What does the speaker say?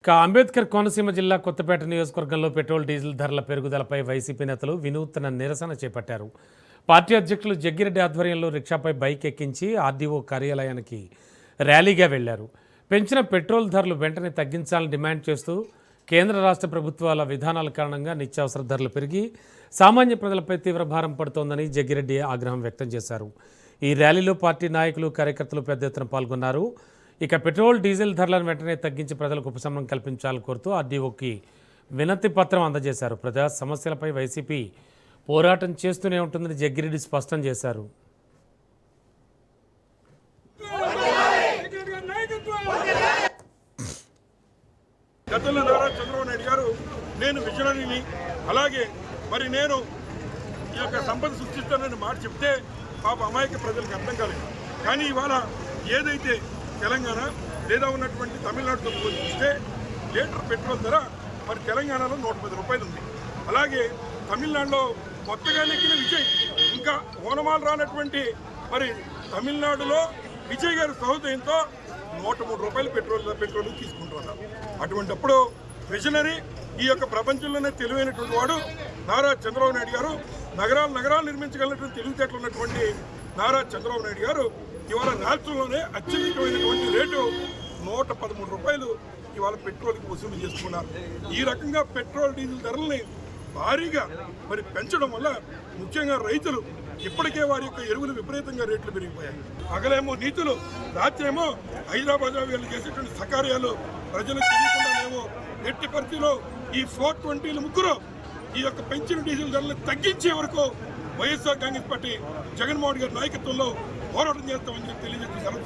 అంబేద్కర్ కోనసీమ జిల్లా కొత్తపేట నియోజకవర్గంలో petrol diesel ధరల పెరుగుదలపై వైసీపీ నేతలు వినూత్న నిరసన చేపట్టారు. పార్టీ అధ్యక్షులు జగ్గిరెడ్డి ఆధ్వర్యంలో రిక్షాపై బైక్ ఎక్కించి ఆర్డీఓ కార్యాలయానికి ర్యాలీగా వెళ్లారు. పెంచిన పెట్రోల్ ధరలు వెంటనే తగ్గించాలని డిమాండ్ చేస్తూ కేంద్ర రాష్ట్ర ప్రభుత్వాల విధానాల కారణంగా నిత్యావసర ధరలు పెరిగి సామాన్య ప్రజలపై తీవ్ర భారం పడుతోందని జగ్గిరెడ్డి ఆగ్రహం వ్యక్తం చేశారు. ఈ ర్యాలీలో పార్టీ నాయకులు కార్యకర్తలు పెద్ద ఎత్తున పాల్గొన్నారు. ఇక పెట్రోల్ డీజిల్ ధరలను వెంటనే తగ్గించి ప్రజలకు ఉపశమనం కల్పించాలని కోరుతూ ఆర్డీఓకి వినతి పత్రం అందజేశారు. ప్రజా సమస్యలపై వైసీపీ పోరాటం చేస్తూనే ఉంటుందని జగ్గిరెడ్డి స్పష్టం చేశారు. గతంలో నారా చంద్రబాబు నాయుడు గారు నేను విజనరీని, అలాగే మరి నేను ఈ యొక్క సంపద సృష్టిస్తానని మాట చెప్తే పాప అమాయక ప్రజలకు అర్థం కాలేదు. కానీ ఇవాళ ఏదైతే తెలంగాణ లేదా ఉన్నటువంటి తమిళనాడుతో పోలిస్తే లీటర్ పెట్రోల్ ధర మరి తెలంగాణలో 110 రూపాయలు ఉంది. అలాగే తమిళనాడులో కొత్తగా నెక్కిన విజయ్, ఇంకా ఓనమాలు రానటువంటి మరి తమిళనాడులో విజయ్ గారి సహోదయంతో 103 రూపాయలు పెట్రోల్ తీసుకుంటున్నారు. అటువంటిప్పుడు విజనరీ, ఈ యొక్క ప్రపంచంలోనే తెలివైనటువంటి వాడు నారా చంద్రబాబు నాయుడు గారు, నగరాలు నిర్మించగలిగినటువంటి తెలివితేటలు ఉన్నటువంటి నారా చంద్రబాబు నాయుడు గారు ఇవాళ రాష్ట్రంలోనే అత్యధికమైనటువంటి రేటు 113 రూపాయలు ఇవాళ పెట్రోల్కి వసూలు చేసుకున్నారు. ఈ రకంగా పెట్రోల్ డీజిల్ ధరల్ని భారీగా మరి పెంచడం వల్ల ముఖ్యంగా రైతులు ఇప్పటికే వారి యొక్క ఎరువులు విపరీతంగా రేట్లు పెరిగిపోయాయి. పగలేమో నీతులు, రాత్రేమో హైదరాబాద్లో వీళ్ళు చేసేటువంటి సకార్యాలు ప్రజలకు తెలియకుండానేమో ఎట్టి పరిస్థితిలో ఈ 420 ముగ్గురు ఈ యొక్క పెంచిన డీజిల్ ధరలు తగ్గించే వరకు వైఎస్ఆర్ కాంగ్రెస్ పార్టీ జగన్మోహన్ గారి నాయకత్వంలో పోరాటం చేస్తామని తెలియజేస్తున్నారు.